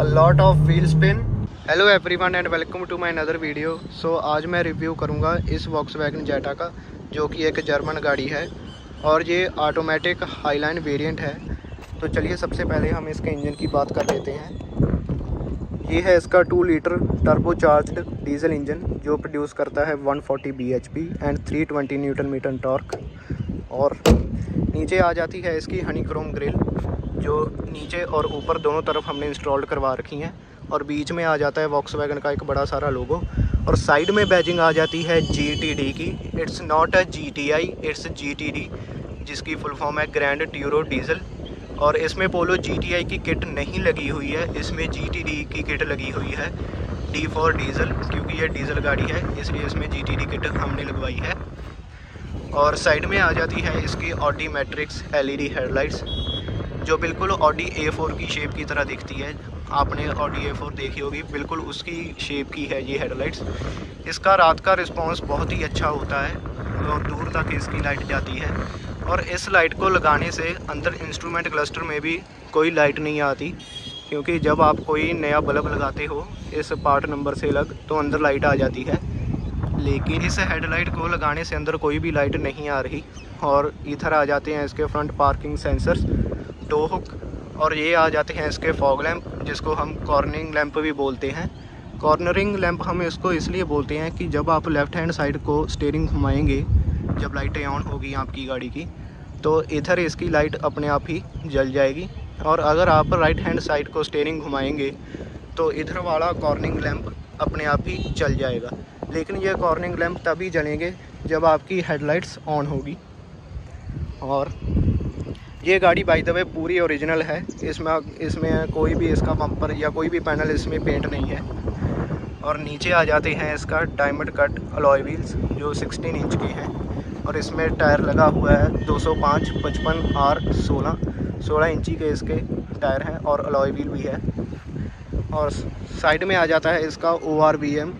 Lot of wheel spin. Hello everyone and welcome to my another video. So आज मैं review करूंगा इस Volkswagen जेटा का, जो कि एक जर्मन गाड़ी है और ये ऑटोमेटिक हाईलाइन वेरिएंट है। तो चलिए सबसे पहले हम इसके इंजन की बात कर लेते हैं। ये है इसका 2 लीटर टर्बोचार्ज्ड डीजल इंजन जो प्रोड्यूस करता है 140 bhp and 320 newton metre torque. और नीचे आ जाती है इसकी हनीक्रोम ग्रिल, जो नीचे और ऊपर दोनों तरफ हमने इंस्टॉल्ड करवा रखी हैं। और बीच में आ जाता है वॉक्सवैगन का एक बड़ा सारा लोगो। और साइड में बैजिंग आ जाती है GTD की। It's not a GTI, it's GTD, जिसकी फुल फॉर्म है ग्रैंड ट्यूरो डीजल। और इसमें पोलो GTI की किट नहीं लगी हुई है, इसमें GTD की किट लगी हुई है। D फॉर डीजल, क्योंकि ये डीजल गाड़ी है इसलिए इसमें GTD किट हमने लगवाई है। और साइड में आ जाती है इसकी ऑडी मैट्रिक्स LED हेडलाइट्स, जो बिल्कुल ऑडी A4 की शेप की तरह दिखती है। आपने ऑडी A4 देखी होगी, बिल्कुल उसकी शेप की है ये हेडलाइट्स। इसका रात का रिस्पांस बहुत ही अच्छा होता है और दूर तक इसकी लाइट जाती है। और इस लाइट को लगाने से अंदर इंस्ट्रूमेंट क्लस्टर में भी कोई लाइट नहीं आती, क्योंकि जब आप कोई नया बल्ब लगाते हो इस पार्ट नंबर से अलग तो अंदर लाइट आ जाती है, लेकिन इस हेडलाइट को लगाने से अंदर कोई भी लाइट नहीं आ रही। और इधर आ जाते हैं इसके front parking sensors, tow hook, और ये आ जाते हैं इसके फॉग लैंप, जिसको हम कॉर्नरिंग लैंप भी बोलते हैं। कॉर्नरिंग लैंप हम इसको इसलिए बोलते हैं कि जब आप लेफ़्ट हैंड साइड को स्टीयरिंग घुमाएंगे, जब लाइटें ऑन होगी आपकी गाड़ी की, तो इधर इसकी लाइट अपने आप ही जल जाएगी। और अगर आप राइट हैंड साइड को स्टीयरिंग घुमाएंगे तो इधर वाला कॉर्नरिंग लैंप अपने आप ही जल जाएगा। लेकिन ये कॉर्नरिंग लैंप तभी जलेंगे जब आपकी हेडलाइट्स ऑन होगी। और ये गाड़ी बाय द वे पूरी ओरिजिनल है, इसमें कोई भी इसका बम्पर या कोई भी पैनल इसमें पेंट नहीं है। और नीचे आ जाते हैं इसका डायमंड कट अलॉय व्हील्स, जो 16 इंच के हैं। और इसमें टायर लगा हुआ है 205 55 R 16 इंची के इसके टायर हैं और अलॉय व्हील भी है। और साइड में आ जाता है इसका ORVM,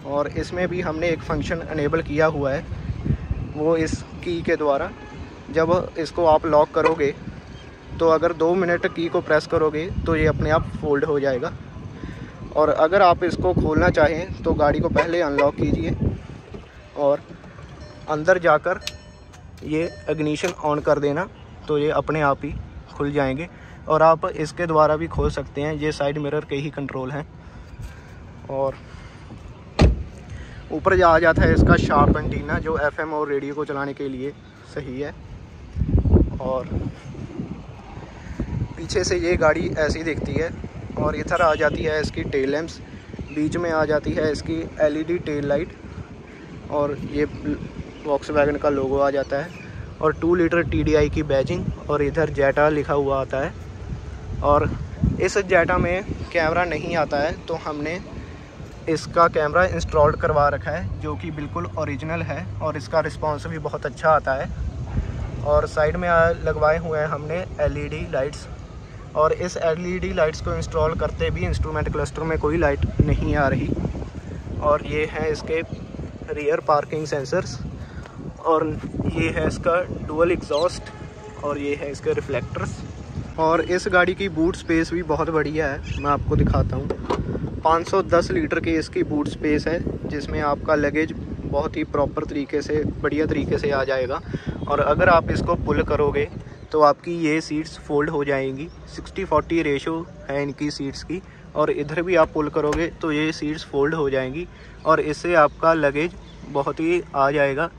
और इसमें भी हमने एक फंक्शन अनेबल किया हुआ है, वो इस की के द्वारा। जब इसको आप लॉक करोगे तो अगर 2 मिनट की को प्रेस करोगे तो ये अपने आप फोल्ड हो जाएगा। और अगर आप इसको खोलना चाहें तो गाड़ी को पहले अनलॉक कीजिए और अंदर जाकर ये इग्निशन ऑन कर देना, तो ये अपने आप ही खुल जाएंगे। और आप इसके द्वारा भी खोल सकते हैं, ये साइड मिरर के ही कंट्रोल हैं। और ऊपर आ जाता है इसका शार्प एंटीना, जो FM और रेडियो को चलाने के लिए सही है। और पीछे से ये गाड़ी ऐसी दिखती है। और इधर आ जाती है इसकी टेल लैंप्स, बीच में आ जाती है इसकी LED टेल लाइट, और ये वॉक्सवैगन का लोगो आ जाता है। और 2 लीटर TDI की बैजिंग, और इधर जेटा लिखा हुआ आता है। और इस जेटा में कैमरा नहीं आता है, तो हमने इसका कैमरा इंस्टॉल्ड करवा रखा है, जो कि बिल्कुल ओरिजिनल है और इसका रिस्पांस भी बहुत अच्छा आता है। और साइड में लगवाए हुए हैं हमने LED लाइट्स, और इस LED लाइट्स को इंस्टॉल करते भी इंस्ट्रूमेंट क्लस्टर में कोई लाइट नहीं आ रही। और ये है इसके रियर पार्किंग सेंसर्स, और ये है इसका डुअल एग्जॉस्ट, और ये है इसके रिफ्लेक्टर्स। और इस गाड़ी की बूट स्पेस भी बहुत बढ़िया है, मैं आपको दिखाता हूँ। 510 लीटर की इसकी बूट स्पेस है, जिसमें आपका लगेज बहुत ही प्रॉपर तरीके से, बढ़िया तरीके से आ जाएगा। और अगर आप इसको पुल करोगे तो आपकी ये सीट्स फोल्ड हो जाएंगी। 60-40 रेशो है इनकी सीट्स की, और इधर भी आप पुल करोगे तो ये सीट्स फोल्ड हो जाएंगी, और इससे आपका लगेज बहुत ही आ जाएगा।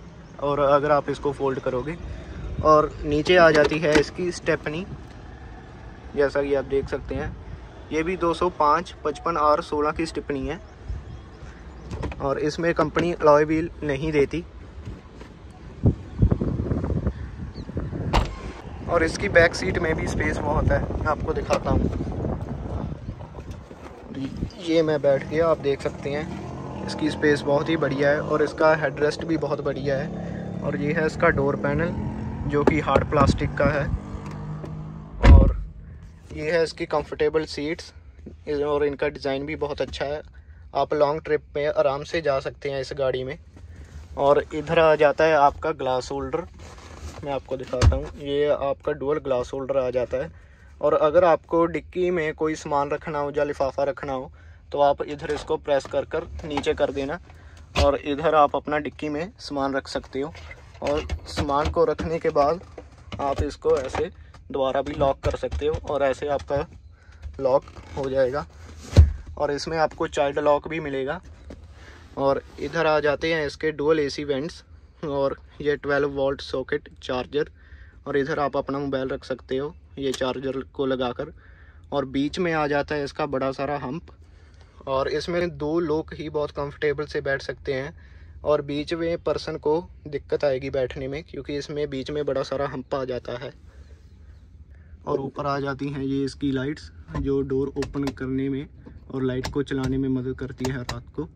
और अगर आप इसको फोल्ड करोगे, और नीचे आ जाती है इसकी स्टेपनी, जैसा कि आप देख सकते हैं। ये भी 205 55 R 16 की स्टेपनी है, और इसमें कंपनी अलॉय व्हील नहीं देती। और इसकी बैक सीट में भी स्पेस बहुत है, मैं आपको दिखाता हूँ। ये मैं बैठ गया, आप देख सकते हैं इसकी स्पेस बहुत ही बढ़िया है, और इसका हेडरेस्ट भी बहुत बढ़िया है। और ये है इसका डोर पैनल, जो कि हार्ड प्लास्टिक का है। और ये है इसकी कंफर्टेबल सीट्स, और इनका डिज़ाइन भी बहुत अच्छा है। आप लॉन्ग ट्रिप पे आराम से जा सकते हैं इस गाड़ी में। और इधर आ जाता है आपका ग्लास होल्डर, मैं आपको दिखाता हूँ। ये आपका डुअल ग्लास होल्डर आ जाता है, और अगर आपको डिक्की में कोई सामान रखना हो या लिफाफा रखना हो तो आप इधर इसको प्रेस कर कर नीचे कर देना और इधर आप अपना डिक्की में सामान रख सकते हो। और सामान को रखने के बाद आप इसको ऐसे दोबारा भी लॉक कर सकते हो और ऐसे आपका लॉक हो जाएगा। और इसमें आपको चाइल्ड लॉक भी मिलेगा। और इधर आ जाते हैं इसके डुअल एसी वेंट्स और ये 12 वोल्ट सॉकेट चार्जर। और इधर आप अपना मोबाइल रख सकते हो ये चार्जर को लगाकर। और बीच में आ जाता है इसका बड़ा सारा हम्प और इसमें 2 लोग ही बहुत कंफर्टेबल से बैठ सकते हैं। और बीच में पर्सन को दिक्कत आएगी बैठने में क्योंकि इसमें बीच में बड़ा सारा हम्प आ जाता है। और ऊपर आ जाती हैं ये इसकी लाइट्स जो डोर ओपन करने में और लाइट को चलाने में मदद करती है रात को।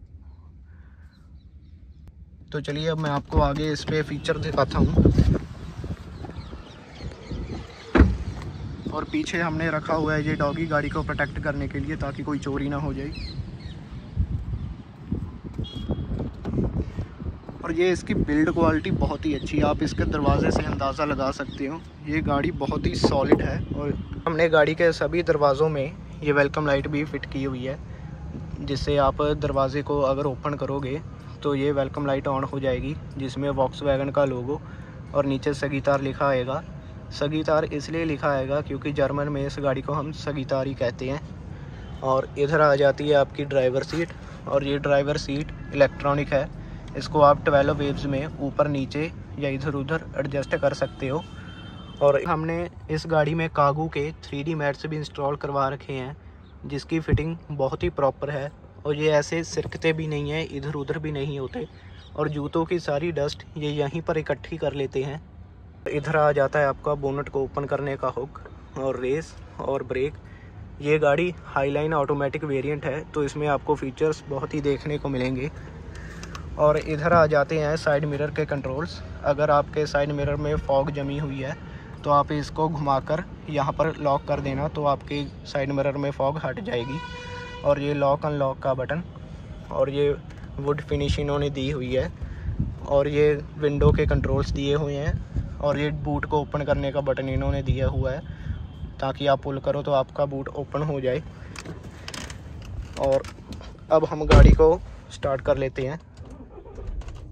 तो चलिए अब मैं आपको आगे इस पे फीचर दिखाता हूँ। और पीछे हमने रखा हुआ है ये डॉगी गाड़ी को प्रोटेक्ट करने के लिए ताकि कोई चोरी ना हो जाए। और ये इसकी बिल्ड क्वालिटी बहुत ही अच्छी है, आप इसके दरवाजे से अंदाज़ा लगा सकते हो ये गाड़ी बहुत ही सॉलिड है। और हमने गाड़ी के सभी दरवाज़ों में ये वेलकम लाइट भी फिट की हुई है जिससे आप दरवाजे को अगर ओपन करोगे तो ये वेलकम लाइट ऑन हो जाएगी जिसमें वॉक्सवैगन का लोगो और नीचे सगीतार लिखा आएगा। सगीतार इसलिए लिखा आएगा क्योंकि जर्मन में इस गाड़ी को हम सगीतार ही कहते हैं। और इधर आ जाती है आपकी ड्राइवर सीट और ये ड्राइवर सीट इलेक्ट्रॉनिक है। इसको आप 12 वेव्स में ऊपर नीचे या इधर उधर एडजस्ट कर सकते हो। और हमने इस गाड़ी में कागू के 3D मैट्स भी इंस्टॉल करवा रखे हैं जिसकी फ़िटिंग बहुत ही प्रॉपर है और ये ऐसे सिरकते भी नहीं है, इधर उधर भी नहीं होते। और जूतों की सारी डस्ट ये यहीं पर इकट्ठी कर लेते हैं। इधर आ जाता है आपका बोनट को ओपन करने का हुक और रेस और ब्रेक। ये गाड़ी हाईलाइन ऑटोमेटिक वेरिएंट है तो इसमें आपको फीचर्स बहुत ही देखने को मिलेंगे। और इधर आ जाते हैं साइड मिरर के कंट्रोल्स। अगर आपके साइड मिरर में फॉग जमी हुई है तो आप इसको घुमाकर यहाँ पर लॉक कर देना तो आपके साइड मिरर में फॉग हट जाएगी। और ये लॉक अनलॉक का बटन और ये वुड फिनिश इन्होंने दी हुई है। और ये विंडो के कंट्रोल्स दिए हुए हैं और ये बूट को ओपन करने का बटन इन्होंने दिया हुआ है ताकि आप पुल करो तो आपका बूट ओपन हो जाए। और अब हम गाड़ी को स्टार्ट कर लेते हैं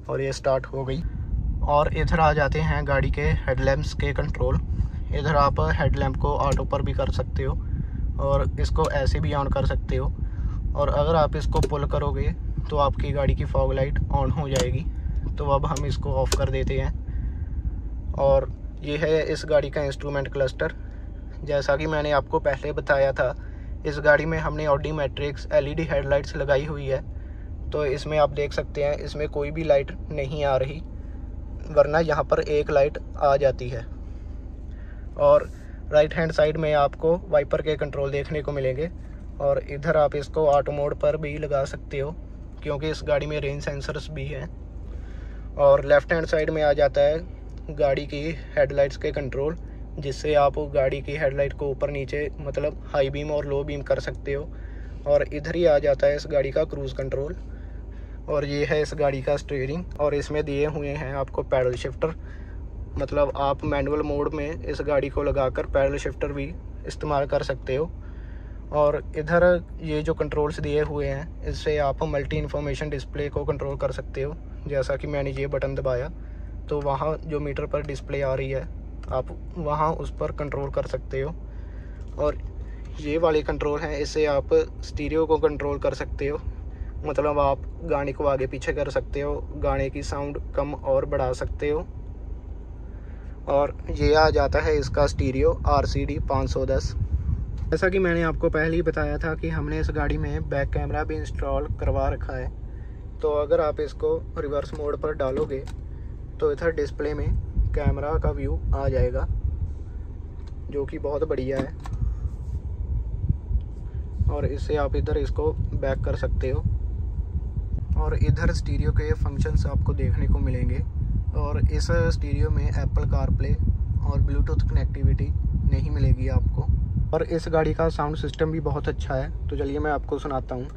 और ये स्टार्ट हो गई। और इधर आ जाते हैं गाड़ी के हेडलैम्प्स के कंट्रोल। इधर आप हेडलैम्प को ऑटो पर भी कर सकते हो और इसको ऐसे भी ऑन कर सकते हो। और अगर आप इसको पुल करोगे तो आपकी गाड़ी की फॉग लाइट ऑन हो जाएगी। तो अब हम इसको ऑफ़ कर देते हैं। और ये है इस गाड़ी का इंस्ट्रूमेंट क्लस्टर। जैसा कि मैंने आपको पहले बताया था इस गाड़ी में हमने ऑडी मैट्रिक्स LED हेडलाइट्स लगाई हुई है। तो इसमें आप देख सकते हैं इसमें कोई भी लाइट नहीं आ रही वरना यहाँ पर एक लाइट आ जाती है। और राइट हैंड साइड में आपको वाइपर के कंट्रोल देखने को मिलेंगे। और इधर आप इसको ऑटो मोड पर भी लगा सकते हो क्योंकि इस गाड़ी में रेंज सेंसर्स भी हैं। और लेफ़्ट हैंड साइड में आ जाता है गाड़ी की हेडलाइट्स के कंट्रोल जिससे आप गाड़ी की हेडलाइट को ऊपर नीचे मतलब हाई बीम और लो बीम कर सकते हो। और इधर ही आ जाता है इस गाड़ी का क्रूज़ कंट्रोल। और ये है इस गाड़ी का स्टीयरिंग और इसमें दिए हुए हैं आपको पैडल शिफ्टर। मतलब आप मैनुअल मोड में इस गाड़ी को लगाकर पैडल शिफ्टर भी इस्तेमाल कर सकते हो। और इधर ये जो कंट्रोल्स दिए हुए हैं इससे आप मल्टी इन्फॉर्मेशन डिस्प्ले को कंट्रोल कर सकते हो। जैसा कि मैंने ये बटन दबाया तो वहाँ जो मीटर पर डिस्प्ले आ रही है आप वहाँ उस पर कंट्रोल कर सकते हो। और ये वाले कंट्रोल हैं इससे आप स्टीरियो को कंट्रोल कर सकते हो। मतलब आप गाने को आगे पीछे कर सकते हो, गाने की साउंड कम और बढ़ा सकते हो। और ये आ जाता है इसका स्टीरियो RCD 510। जैसा कि मैंने आपको पहले ही बताया था कि हमने इस गाड़ी में बैक कैमरा भी इंस्टॉल करवा रखा है। तो अगर आप इसको रिवर्स मोड पर डालोगे तो इधर डिस्प्ले में कैमरा का व्यू आ जाएगा जो कि बहुत बढ़िया है। और इससे आप इधर इसको बैक कर सकते हो। और इधर स्टीरियो के फंक्शंस आपको देखने को मिलेंगे। और इस स्टीरियो में एप्पल कारप्ले और ब्लूटूथ कनेक्टिविटी नहीं मिलेगी आपको। और इस गाड़ी का साउंड सिस्टम भी बहुत अच्छा है। तो चलिए मैं आपको सुनाता हूँ।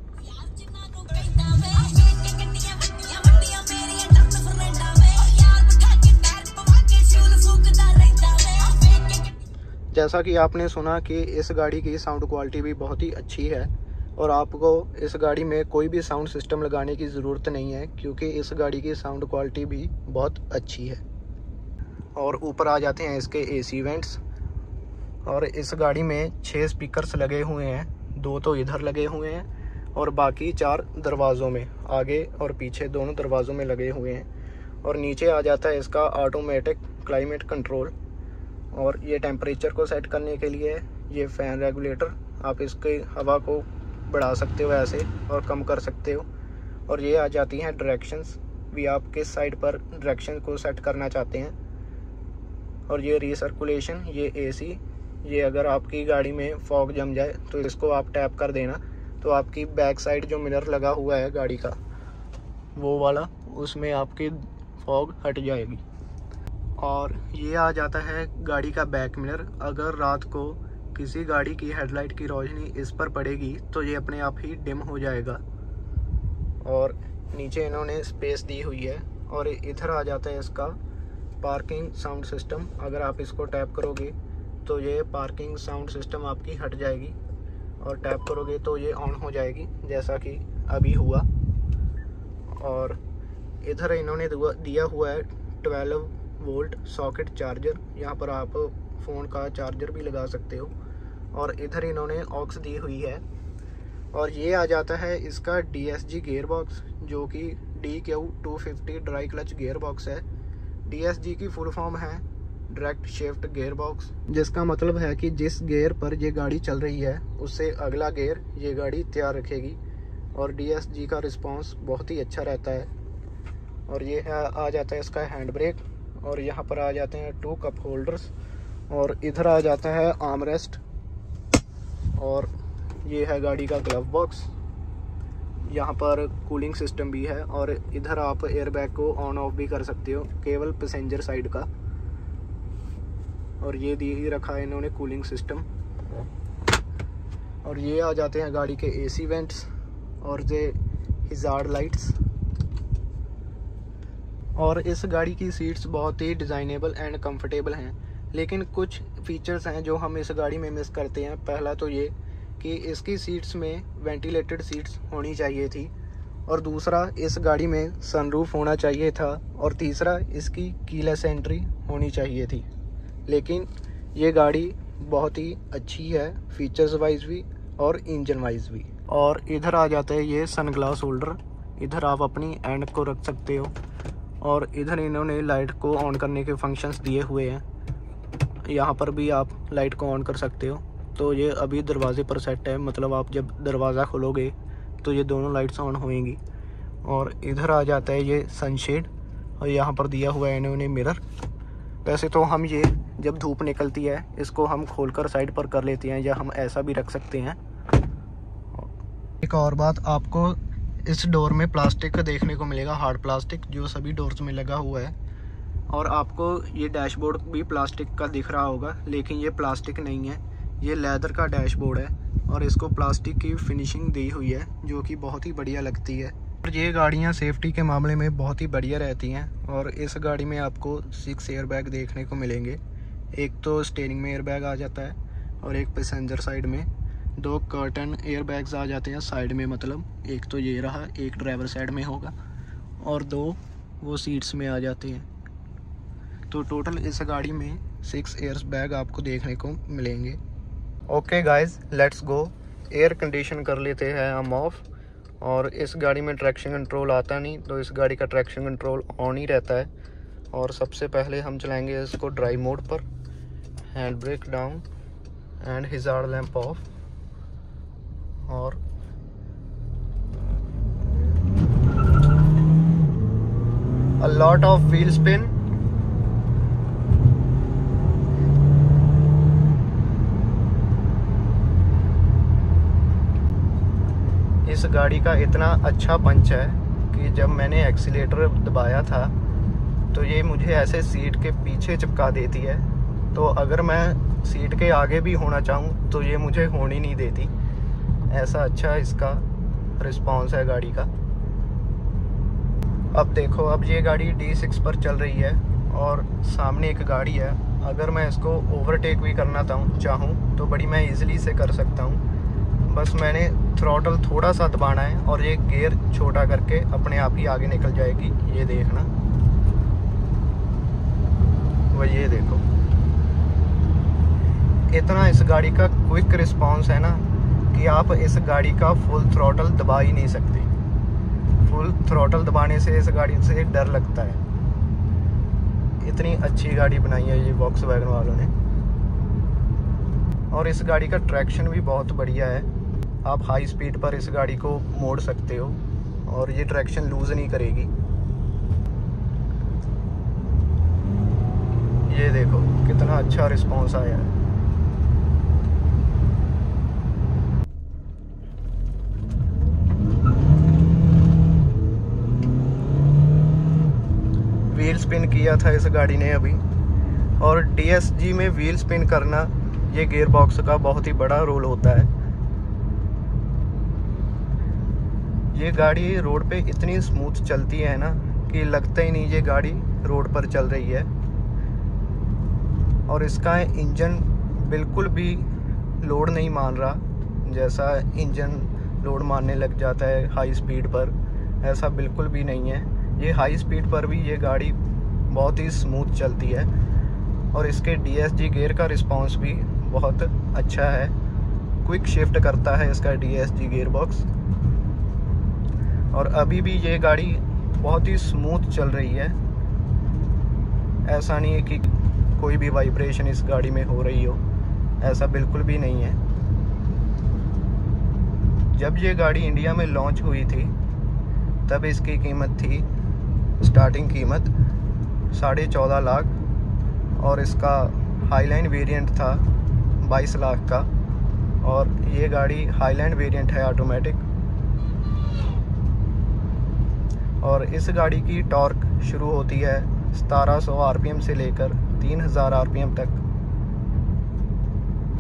जैसा कि आपने सुना कि इस गाड़ी की साउंड क्वालिटी भी बहुत ही अच्छी है और आपको इस गाड़ी में कोई भी साउंड सिस्टम लगाने की ज़रूरत नहीं है, क्योंकि इस गाड़ी की साउंड क्वालिटी भी बहुत अच्छी है। और ऊपर आ जाते हैं इसके एसी वेंट्स। और इस गाड़ी में 6 स्पीकर्स लगे हुए हैं, 2 तो इधर लगे हुए हैं और बाकी 4 दरवाज़ों में, आगे और पीछे दोनों दरवाज़ों में लगे हुए हैं। और नीचे आ जाता है इसका ऑटोमेटिक क्लाइमेट कंट्रोल, और ये टेम्परेचर को सेट करने के लिए ये फ़ैन रेगुलेटर, आप इसके हवा को बढ़ा सकते हो ऐसे और कम कर सकते हो। और ये आ जाती हैं डायरेक्शंस भी, आप किस साइड पर डायरेक्शन को सेट करना चाहते हैं। और ये रीसर्कुलेशन, ये एसी, ये अगर आपकी गाड़ी में फॉग जम जाए तो इसको आप टैप कर देना तो आपकी बैक साइड जो मिरर लगा हुआ है गाड़ी का वो वाला, उसमें आपकी फॉग हट जाएगी। और ये आ जाता है गाड़ी का बैक मिरर। अगर रात को किसी गाड़ी की हेडलाइट की रोशनी इस पर पड़ेगी तो ये अपने आप ही डिम हो जाएगा। और नीचे इन्होंने स्पेस दी हुई है। और इधर आ जाता है इसका पार्किंग साउंड सिस्टम। अगर आप इसको टैप करोगे तो ये पार्किंग साउंड सिस्टम आपकी हट जाएगी और टैप करोगे तो ये ऑन हो जाएगी, जैसा कि अभी हुआ। और इधर इन्होंने दिया हुआ है 12 वोल्ट सॉकेट चार्जर, यहाँ पर आप फ़ोन का चार्जर भी लगा सकते हो। और इधर इन्होंने ऑक्स दी हुई है। और ये आ जाता है इसका DSG गियर बॉक्स, जो कि DQ250 dry clutch gear box है। DSG की फुल फॉर्म है डायरेक्ट शिफ्ट गियर बॉक्स, जिसका मतलब है कि जिस गियर पर ये गाड़ी चल रही है उससे अगला गियर ये गाड़ी तैयार रखेगी। और DSG का रिस्पांस बहुत ही अच्छा रहता है। और ये आ जाता है इसका हैंड ब्रेक। और यहाँ पर आ जाते हैं 2 कप होल्डर्स। और इधर आ जाता है आर्म रेस्ट। और ये है गाड़ी का ग्लव बॉक्स। यहाँ पर कूलिंग सिस्टम भी है। और इधर आप एयरबैग को ऑन ऑफ भी कर सकते हो, केवल पैसेंजर साइड का। और ये दी ही रखा है इन्होंने कूलिंग सिस्टम। और ये आ जाते हैं गाड़ी के एसी वेंट्स और ये हिजार्ड लाइट्स। और इस गाड़ी की सीट्स बहुत ही डिज़ाइनेबल एंड कंफर्टेबल हैं, लेकिन कुछ फीचर्स हैं जो हम इस गाड़ी में मिस करते हैं। पहला तो ये कि इसकी सीट्स में वेंटिलेटेड सीट्स होनी चाहिए थी, और दूसरा इस गाड़ी में सनरूफ होना चाहिए था, और तीसरा इसकी कीलेस एंट्री होनी चाहिए थी। लेकिन ये गाड़ी बहुत ही अच्छी है फीचर्स वाइज भी और इंजन वाइज भी। और इधर आ जाता है ये सनग्लास होल्डर, इधर आप अपनी एंड को रख सकते हो। और इधर इन्होंने लाइट को ऑन करने के फंक्शंस दिए हुए हैं, यहाँ पर भी आप लाइट को ऑन कर सकते हो। तो ये अभी दरवाजे पर सेट है, मतलब आप जब दरवाज़ा खोलोगे तो ये दोनों लाइट्स ऑन होएंगी। और इधर आ जाता है ये सनशेड, और यहाँ पर दिया हुआ है इन्होंने मिरर। वैसे तो हम ये जब धूप निकलती है इसको हम खोलकर साइड पर कर लेते हैं, या हम ऐसा भी रख सकते हैं। एक और बात, आपको इस डोर में प्लास्टिक देखने को मिलेगा, हार्ड प्लास्टिक, जो सभी डोर्स में लगा हुआ है। और आपको ये डैशबोर्ड भी प्लास्टिक का दिख रहा होगा, लेकिन ये प्लास्टिक नहीं है, ये लेदर का डैशबोर्ड है। और इसको प्लास्टिक की फिनिशिंग दी हुई है, जो कि बहुत ही बढ़िया लगती है। और ये गाड़ियाँ सेफ्टी के मामले में बहुत ही बढ़िया रहती हैं। और इस गाड़ी में आपको 6 एयरबैग देखने को मिलेंगे। एक तो स्टीयरिंग में एयरबैग आ जाता है, और एक पैसेंजर साइड में। 2 कर्टन एयरबैग्स आ जाते हैं साइड में, मतलब एक तो ये रहा, एक ड्राइवर साइड में होगा, और 2 वो सीट्स में आ जाते हैं। तो टोटल इस गाड़ी में 6 एयरबैग आपको देखने को मिलेंगे। Okay guys, let's go. Air condition कर लेते हैं हम ऑफ। और इस गाड़ी में ट्रैक्शन कंट्रोल आता नहीं, तो इस गाड़ी का ट्रैक्शन कंट्रोल ऑन ही रहता है। और सबसे पहले हम चलाएंगे इसको ड्राइव मोड पर, hand brake down and हिजार्ड lamp of. और a lot of wheel spin। इस गाड़ी का इतना अच्छा पंच है कि जब मैंने एक्सीलेटर दबाया था तो ये मुझे ऐसे सीट के पीछे चिपका देती है। तो अगर मैं सीट के आगे भी होना चाहूँ तो ये मुझे होने नहीं देती। ऐसा अच्छा इसका रिस्पांस है गाड़ी का। अब देखो, अब ये गाड़ी D6 पर चल रही है और सामने एक गाड़ी है अगर मैं इसको ओवरटेक भी करना चाहूँ तो बड़ी मैं इजीली से कर सकता हूँ। बस मैंने थ्रॉटल थोड़ा सा दबाना है और ये गियर छोटा करके अपने आप ही आगे निकल जाएगी। ये देखना, वो ये देखो, इतना इस गाड़ी का क्विक रिस्पांस है ना कि आप इस गाड़ी का फुल थ्रॉटल दबा ही नहीं सकते। फुल थ्रॉटल दबाने से इस गाड़ी से डर लगता है। इतनी अच्छी गाड़ी बनाई है ये वॉक्सवैगन वालों ने। और इस गाड़ी का ट्रैक्शन भी बहुत बढ़िया है। आप हाई स्पीड पर इस गाड़ी को मोड़ सकते हो और ये ट्रैक्शन लूज नहीं करेगी। ये देखो कितना अच्छा रिस्पॉन्स आया है। व्हील स्पिन किया था इस गाड़ी ने अभी, और DSG में व्हील स्पिन करना ये गियर बॉक्स का बहुत ही बड़ा रोल होता है। ये गाड़ी रोड पे इतनी स्मूथ चलती है ना कि लगता ही नहीं ये गाड़ी रोड पर चल रही है। और इसका इंजन बिल्कुल भी लोड नहीं मान रहा, जैसा इंजन लोड मारने लग जाता है हाई स्पीड पर, ऐसा बिल्कुल भी नहीं है। ये हाई स्पीड पर भी ये गाड़ी बहुत ही स्मूथ चलती है। और इसके DSG गियर का रिस्पांस भी बहुत अच्छा है। क्विक शिफ्ट करता है इसका DSG गियर बॉक्स। और अभी भी ये गाड़ी बहुत ही स्मूथ चल रही है। ऐसा नहीं है कि कोई भी वाइब्रेशन इस गाड़ी में हो रही हो, ऐसा बिल्कुल भी नहीं है। जब ये गाड़ी इंडिया में लॉन्च हुई थी तब इसकी कीमत थी, स्टार्टिंग कीमत 14.5 लाख, और इसका हाईलाइन वेरिएंट था 22 लाख का। और ये गाड़ी हाईलाइन वेरिएंट है ऑटोमेटिक। और इस गाड़ी की टॉर्क शुरू होती है 1700 RPM से लेकर 3000 RPM तक।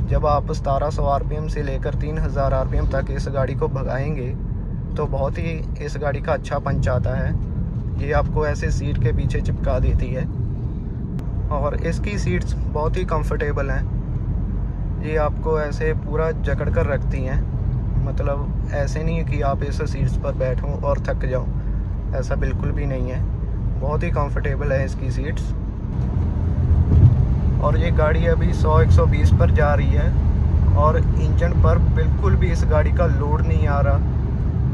जब आप 1700 RPM से लेकर 3000 RPM तक इस गाड़ी को भगाएंगे तो बहुत ही इस गाड़ी का अच्छा पंच आता है। ये आपको ऐसे सीट के पीछे चिपका देती है और इसकी सीट्स बहुत ही कंफर्टेबल हैं। ये आपको ऐसे पूरा जकड़ कर रखती हैं, मतलब ऐसे नहीं है कि आप इस सीट्स पर बैठो और थक जाओ, ऐसा बिल्कुल भी नहीं है। बहुत ही कंफर्टेबल है इसकी सीट्स। और ये गाड़ी अभी 100-120 पर जा रही है और इंजन पर बिल्कुल भी इस गाड़ी का लोड नहीं आ रहा,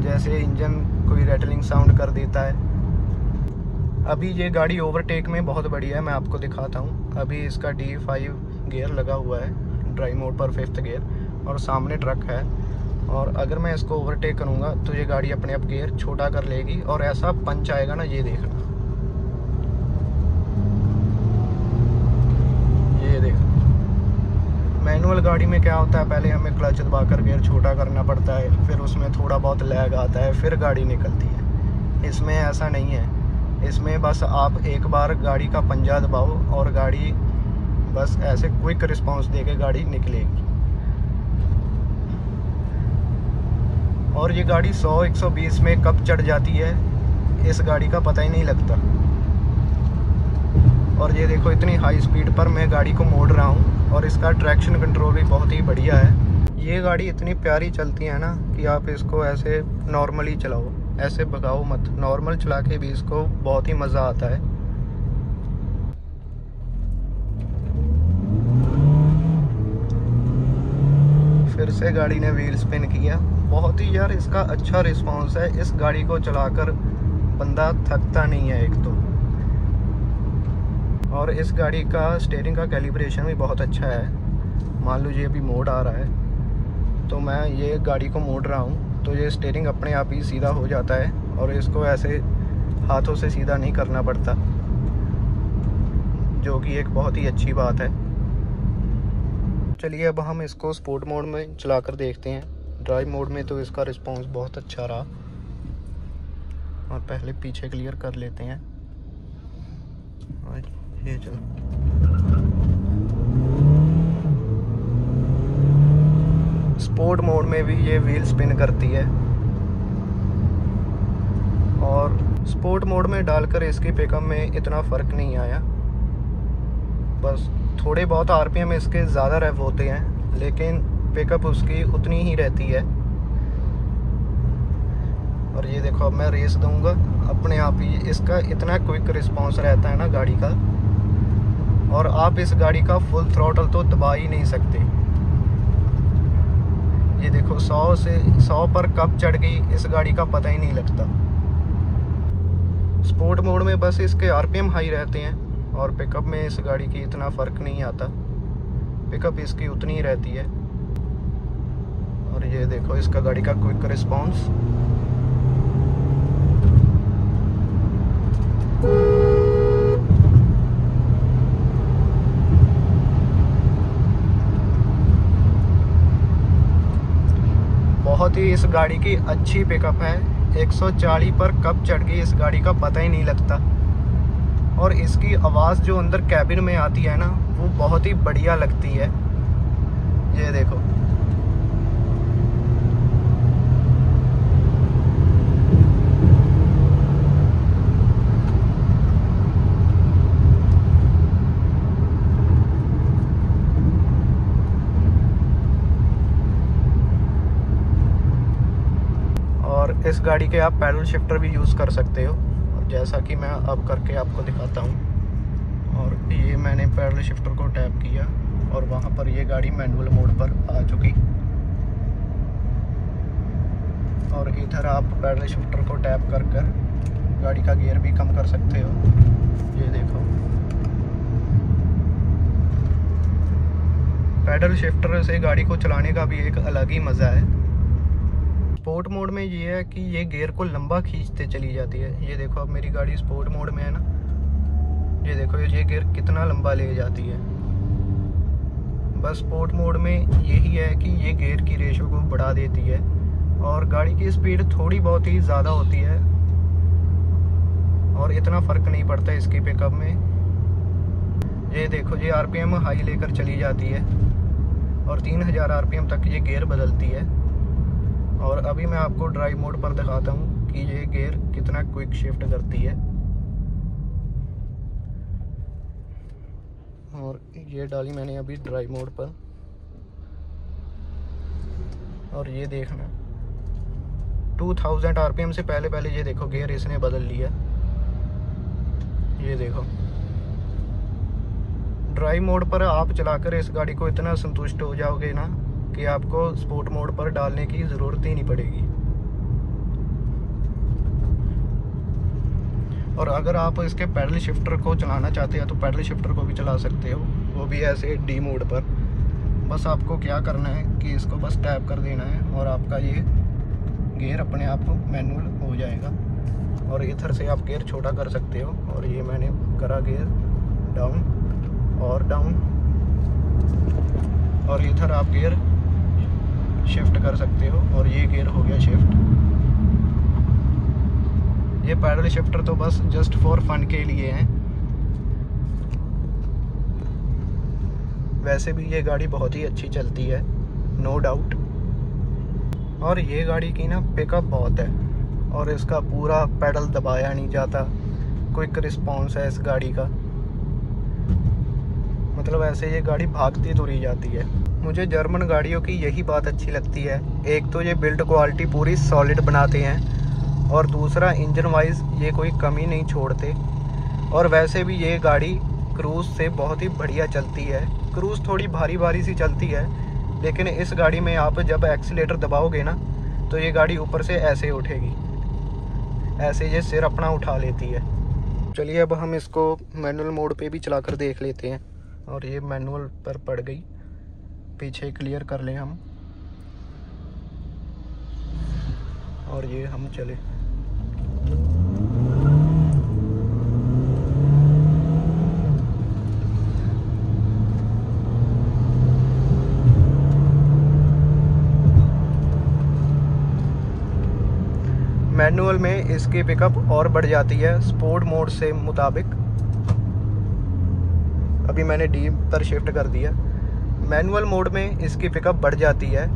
जैसे इंजन कोई रैटलिंग साउंड कर देता है। अभी ये गाड़ी ओवरटेक में बहुत बढ़िया है, मैं आपको दिखाता हूँ। अभी इसका D5 गियर लगा हुआ है, ड्राइव मोड पर 5th गियर, और सामने ट्रक है। और अगर मैं इसको ओवरटेक करूँगा तो ये गाड़ी अपने आप गियर छोटा कर लेगी और ऐसा पंच आएगा ना, ये देखना, ये देखो। मैनुअल गाड़ी में क्या होता है, पहले हमें क्लच दबाकर गियर छोटा करना पड़ता है, फिर उसमें थोड़ा बहुत लैग आता है, फिर गाड़ी निकलती है। इसमें ऐसा नहीं है। इसमें बस आप एक बार गाड़ी का पंजा दबाओ और गाड़ी बस ऐसे क्विक रिस्पांस देके गाड़ी निकलेगी। और ये गाड़ी 100-120 में कब चढ़ जाती है इस गाड़ी का पता ही नहीं लगता। और ये देखो इतनी हाई स्पीड पर मैं गाड़ी को मोड़ रहा हूँ और इसका ट्रैक्शन कंट्रोल भी बहुत ही बढ़िया है। ये गाड़ी इतनी प्यारी चलती है ना कि आप इसको ऐसे नॉर्मली चलाओ, ऐसे भगाओ मत, नॉर्मल चला के भी इसको बहुत ही मज़ा आता है। फिर से गाड़ी ने व्हील स्पिन किया। बहुत ही यार इसका अच्छा रिस्पांस है। इस गाड़ी को चलाकर बंदा थकता नहीं है एक तो। और इस गाड़ी का स्टीयरिंग का कैलिब्रेशन भी बहुत अच्छा है। मान लीजिए अभी मोड आ रहा है तो मैं ये गाड़ी को मोड़ रहा हूँ तो ये स्टीयरिंग अपने आप ही सीधा हो जाता है और इसको ऐसे हाथों से सीधा नहीं करना पड़ता, जो कि एक बहुत ही अच्छी बात है। चलिए अब हम इसको स्पोर्ट मोड में चलाकर देखते हैं। ड्राइव मोड में तो इसका रिस्पांस बहुत अच्छा रहा। और पहले पीछे क्लियर कर लेते हैं। और ये चलो, स्पोर्ट मोड में भी ये व्हील स्पिन करती है। और स्पोर्ट मोड में डालकर इसकी पिकअप में इतना फ़र्क नहीं आया, बस थोड़े बहुत आरपीएम इसके ज़्यादा रेव होते हैं, लेकिन पिकअप उसकी उतनी ही रहती है। और ये देखो अब मैं रेस दूंगा, अपने आप ही इसका इतना क्विक रिस्पांस रहता है ना गाड़ी का, और आप इस गाड़ी का फुल थ्रॉटल तो दबा ही नहीं सकते। ये देखो 100 से 100 पर कब चढ़ गई इस गाड़ी का पता ही नहीं लगता। स्पोर्ट मोड में बस इसके आरपीएम हाई रहते हैं, और पिकअप में इस गाड़ी की इतना फ़र्क नहीं आता, पिकअप इसकी उतनी ही रहती है। और ये देखो इसका गाड़ी का क्विक रिस्पांस। बहुत ही इस गाड़ी की अच्छी पिकअप है। 140 पर कब चढ़ गई इस गाड़ी का पता ही नहीं लगता। और इसकी आवाज़ जो अंदर कैबिन में आती है ना, वो बहुत ही बढ़िया लगती है। ये देखो इस गाड़ी के आप पैडल शिफ्टर भी यूज़ कर सकते हो, और जैसा कि मैं अब करके आपको दिखाता हूँ। और ये मैंने पैडल शिफ्टर को टैप किया और वहाँ पर ये गाड़ी मैनुअल मोड पर आ चुकी। और इधर आप पैडल शिफ्टर को टैप कर गाड़ी का गियर भी कम कर सकते हो। ये देखो पैडल शिफ्टर से गाड़ी को चलाने का भी एक अलग ही मज़ा है। स्पोर्ट मोड में ये है कि ये गियर को लंबा खींचते चली जाती है। ये देखो अब मेरी गाड़ी स्पोर्ट मोड में है ना, ये देखो ये गियर कितना लंबा ले जाती है। बस स्पोर्ट मोड में यही है कि ये गियर की रेशो को बढ़ा देती है, और गाड़ी की स्पीड थोड़ी बहुत ही ज़्यादा होती है, और इतना फ़र्क नहीं पड़ता इसकी पिकअप में। ये देखो ये आरपीएम हाई लेकर चली जाती है, और 3000 आरपीएम तक ये गियर बदलती है। और अभी मैं आपको ड्राइव मोड पर दिखाता हूँ कि ये गियर कितना क्विक शिफ्ट करती है। और ये डाली मैंने अभी ड्राइव मोड पर, और ये देखना 2000 आरपीएम से पहले ये देखो गियर इसने बदल लिया। ये देखो ड्राइव मोड पर आप चलाकर इस गाड़ी को इतना संतुष्ट हो जाओगे ना कि आपको स्पोर्ट मोड पर डालने की ज़रूरत ही नहीं पड़ेगी। और अगर आप इसके पैडल शिफ्टर को चलाना चाहते हैं तो पैडल शिफ्टर को भी चला सकते हो, वो भी ऐसे डी मोड पर। बस आपको क्या करना है कि इसको बस टैप कर देना है, और आपका ये गियर अपने आप मैनुअल हो जाएगा। और इधर से आप गियर छोटा कर सकते हो, और ये मैंने करा गियर डाउन और डाउन, और इधर आप गियर शिफ्ट कर सकते हो, और ये गियर हो गया शिफ्ट। ये पैडल शिफ्टर तो बस जस्ट फॉर फन के लिए हैं। वैसे भी ये गाड़ी बहुत ही अच्छी चलती है, नो डाउट। और ये गाड़ी की ना पिकअप बहुत है, और इसका पूरा पैडल दबाया नहीं जाता, क्विक रिस्पॉन्स है इस गाड़ी का। मतलब ऐसे ये गाड़ी भागती तुरी जाती है। मुझे जर्मन गाड़ियों की यही बात अच्छी लगती है, एक तो ये बिल्ड क्वालिटी पूरी सॉलिड बनाते हैं, और दूसरा इंजन वाइज ये कोई कमी नहीं छोड़ते। और वैसे भी ये गाड़ी क्रूज़ से बहुत ही बढ़िया चलती है। क्रूज़ थोड़ी भारी भारी सी चलती है, लेकिन इस गाड़ी में आप जब एक्सीलेटर दबाओगे ना तो ये गाड़ी ऊपर से ऐसे उठेगी, ऐसे ये सिर अपना उठा लेती है। चलिए अब हम इसको मैनुअल मोड पे भी चलाकर देख लेते हैं। और ये मैनुअल पर पड़ गई, पीछे क्लियर कर लें हम, और ये हम चले। मैनुअल में इसकी पिकअप और बढ़ जाती है स्पोर्ट मोड से मुताबिक। अभी मैंने डी पर शिफ्ट कर दिया। मैनुअल मोड में इसकी पिकअप बढ़ जाती है,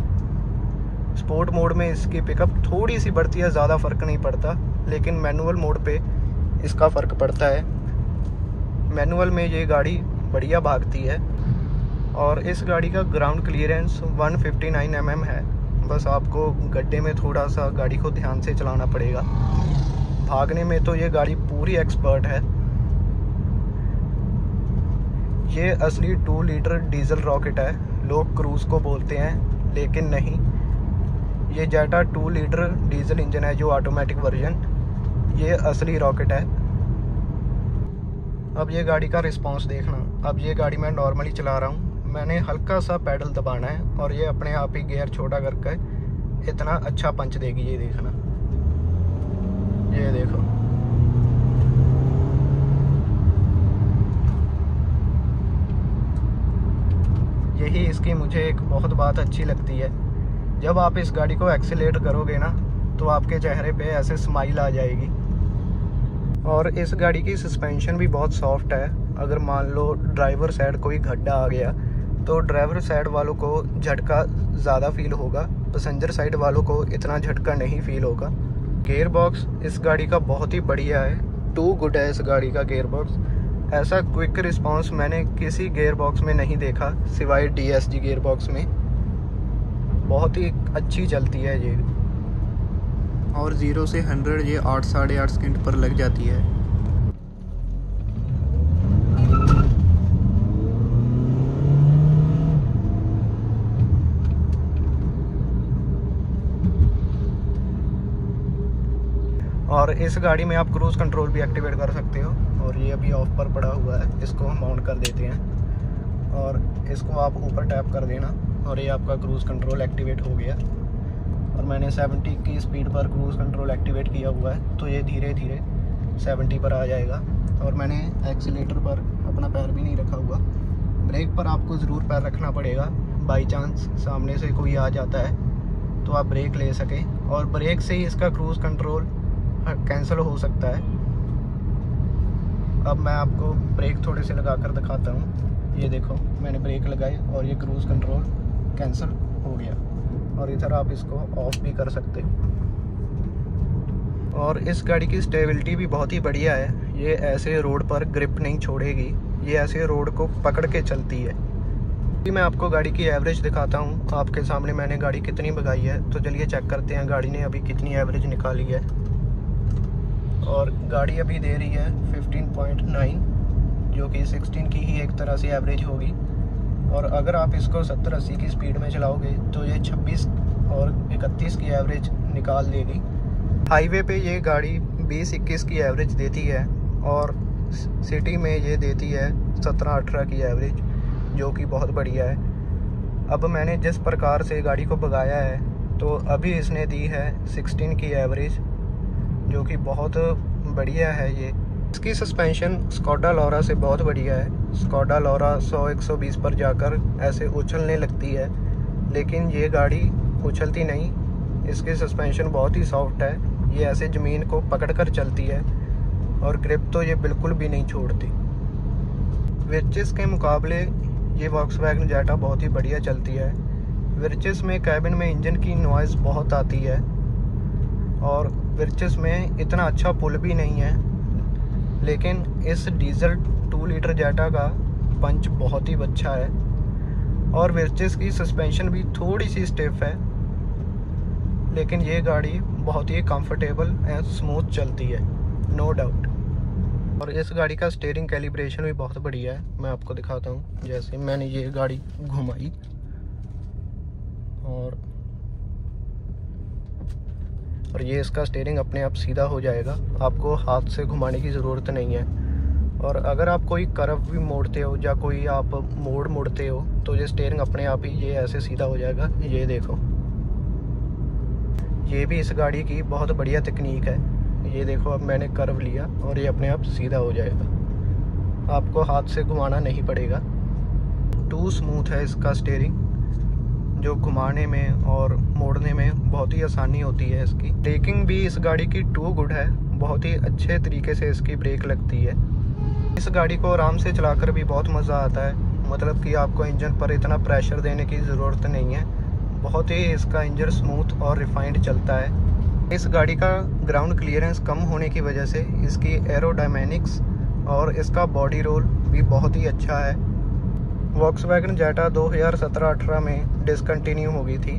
स्पोर्ट मोड में इसकी पिकअप थोड़ी सी बढ़ती है, ज़्यादा फ़र्क नहीं पड़ता, लेकिन मैनुअल मोड पे इसका फ़र्क पड़ता है। मैनुअल में ये गाड़ी बढ़िया भागती है। और इस गाड़ी का ग्राउंड क्लियरेंस 159 mm है। बस आपको गड्ढे में थोड़ा सा गाड़ी को ध्यान से चलाना पड़ेगा। भागने में तो ये गाड़ी पूरी एक्सपर्ट है। ये असली 2 लीटर डीजल रॉकेट है। लोग क्रूज़ को बोलते हैं, लेकिन नहीं, ये जेटा 2 लीटर डीजल इंजन है जो ऑटोमेटिक वर्जन, ये असली रॉकेट है। अब ये गाड़ी का रिस्पांस देखना। अब ये गाड़ी मैं नॉर्मली चला रहा हूँ, मैंने हल्का सा पैडल दबाना है और ये अपने आप ही गियर छोटा करके इतना अच्छा पंच देगी। ये देखना, ये देखो। यही इसकी मुझे एक बहुत बात अच्छी लगती है। जब आप इस गाड़ी को एक्सीलेट करोगे ना, तो आपके चेहरे पे ऐसे स्माइल आ जाएगी। और इस गाड़ी की सस्पेंशन भी बहुत सॉफ्ट है। अगर मान लो ड्राइवर साइड कोई गड्ढा आ गया तो ड्राइवर साइड वालों को झटका ज़्यादा फील होगा, पैसेंजर साइड वालों को इतना झटका नहीं फील होगा। गियर बॉक्स इस गाड़ी का बहुत ही बढ़िया है, टू गुड है इस गाड़ी का गियर बॉक्स। ऐसा क्विक रिस्पांस मैंने किसी गियर बॉक्स में नहीं देखा सिवाय DSG गियर बॉक्स में। बहुत ही अच्छी चलती है ये, और 0 से 100 ये 8 साढ़े 8 सेकंड पर लग जाती है। और इस गाड़ी में आप क्रूज़ कंट्रोल भी एक्टिवेट कर सकते हो। और ये अभी ऑफ पर पड़ा हुआ है, इसको हम ऑन कर देते हैं और इसको आप ऊपर टैप कर देना और ये आपका क्रूज़ कंट्रोल एक्टिवेट हो गया। और मैंने 70 की स्पीड पर क्रूज़ कंट्रोल एक्टिवेट किया हुआ है, तो ये धीरे धीरे 70 पर आ जाएगा। और मैंने एक्सीलेटर पर अपना पैर भी नहीं रखा हुआ। ब्रेक पर आपको ज़रूर पैर रखना पड़ेगा, बाई चांस सामने से कोई आ जाता है तो आप ब्रेक ले सकें। और ब्रेक से ही इसका क्रूज़ कंट्रोल कैंसिल हो सकता है। अब मैं आपको ब्रेक थोड़े से लगा कर दिखाता हूँ। ये देखो, मैंने ब्रेक लगाई और ये क्रूज़ कंट्रोल कैंसिल हो गया। और इधर आप इसको ऑफ भी कर सकते हो। और इस गाड़ी की स्टेबिलिटी भी बहुत ही बढ़िया है। ये ऐसे रोड पर ग्रिप नहीं छोड़ेगी, ये ऐसे रोड को पकड़ के चलती है। मैं आपको गाड़ी की एवरेज दिखाता हूँ। आपके सामने मैंने गाड़ी कितनी भगाई है, तो चलिए चेक करते हैं गाड़ी ने अभी कितनी एवरेज निकाली है। और गाड़ी अभी दे रही है 15.9, जो कि 16 की ही एक तरह से एवरेज होगी। और अगर आप इसको 70-80 की स्पीड में चलाओगे तो ये 26 और 31 की एवरेज निकाल देगी। हाईवे पे ये गाड़ी 20-21 की एवरेज देती है और सिटी में ये देती है 17-18 की एवरेज, जो कि बहुत बढ़िया है। अब मैंने जिस प्रकार से गाड़ी को भगाया है, तो अभी इसने दी है 16 की एवरेज, जो कि बहुत बढ़िया है। ये इसकी सस्पेंशन स्कोडा लोरा से बहुत बढ़िया है। स्कोडा लोरा 100-120 पर जाकर ऐसे उछलने लगती है, लेकिन ये गाड़ी उछलती नहीं। इसकी सस्पेंशन बहुत ही सॉफ्ट है, ये ऐसे ज़मीन को पकड़कर चलती है और ग्रिप तो ये बिल्कुल भी नहीं छोड़ती। विर्चिस के मुकाबले ये वॉक्सवैगन जेटा बहुत ही बढ़िया चलती है। विर्चिस में कैबिन में इंजन की नॉइज़ बहुत आती है और विर्चिस में इतना अच्छा पुल भी नहीं है, लेकिन इस डीजल 2 लीटर जेटा का पंच बहुत ही अच्छा है। और विर्चिस की सस्पेंशन भी थोड़ी सी स्टिफ है, लेकिन ये गाड़ी बहुत ही कंफर्टेबल एंड स्मूथ चलती है, नो डाउट। और इस गाड़ी का स्टीयरिंग कैलिब्रेशन भी बहुत बढ़िया है। मैं आपको दिखाता हूँ। जैसे मैंने ये गाड़ी घुमाई और ये इसका स्टीयरिंग अपने आप सीधा हो जाएगा, आपको हाथ से घुमाने की ज़रूरत नहीं है। और अगर आप कोई कर्व भी मोड़ते हो या कोई आप मोड़ मुड़ते हो, तो ये स्टीयरिंग अपने आप ही ये ऐसे सीधा हो जाएगा। ये देखो, ये भी इस गाड़ी की बहुत बढ़िया तकनीक है। ये देखो, अब मैंने कर्व लिया और ये अपने आप सीधा हो जाएगा, आपको हाथ से घुमाना नहीं पड़ेगा। टू स्मूथ है इसका स्टीयरिंग, जो घुमाने में और मोड़ने में बहुत ही आसानी होती है इसकी। ब्रेकिंग भी इस गाड़ी की टू गुड है, बहुत ही अच्छे तरीके से इसकी ब्रेक लगती है। इस गाड़ी को आराम से चलाकर भी बहुत मज़ा आता है, मतलब कि आपको इंजन पर इतना प्रेशर देने की ज़रूरत नहीं है। बहुत ही इसका इंजन स्मूथ और रिफाइंड चलता है। इस गाड़ी का ग्राउंड क्लियरेंस कम होने की वजह से इसकी एरोडायनेमिक्स और इसका बॉडी रोल भी बहुत ही अच्छा है। वॉक्सवैगन जेटा 2017-18 में डिसकंटिन्यू हो गई थी,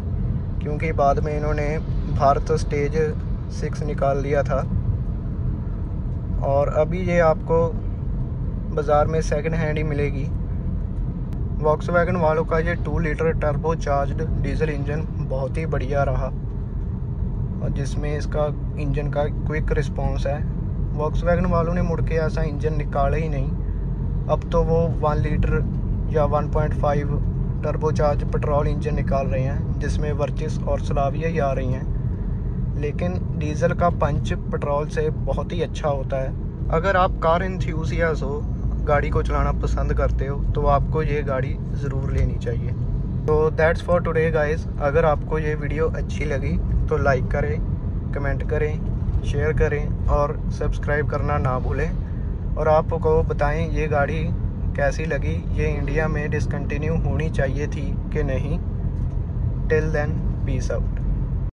क्योंकि बाद में इन्होंने भारत स्टेज 6 निकाल लिया था। और अभी ये आपको बाज़ार में सेकंड हैंड ही मिलेगी। वॉक्सवैगन वालों का ये 2 litre turbo charged diesel engine बहुत ही बढ़िया रहा, और जिसमें इसका इंजन का क्विक रिस्पॉन्स है। वॉक्सवैगन वालों ने मुड़ के ऐसा इंजन निकाला ही नहीं। अब तो वो 1 लीटर या 1.5 टर्बो चार्ज पेट्रोल इंजन निकाल रहे हैं, जिसमें वर्चिस और स्लाविया ही आ रही हैं। लेकिन डीज़ल का पंच पेट्रोल से बहुत ही अच्छा होता है। अगर आप कार एंथुसियास्ट हो, गाड़ी को चलाना पसंद करते हो, तो आपको ये गाड़ी ज़रूर लेनी चाहिए। तो दैट्स फॉर टुडे गाइस। अगर आपको ये वीडियो अच्छी लगी तो लाइक करें, कमेंट करें, शेयर करें और सब्सक्राइब करना ना भूलें। और आपको बताएं ये गाड़ी कैसी लगी, ये इंडिया में डिसकंटिन्यू होनी चाहिए थी कि नहीं। Till then, peace out.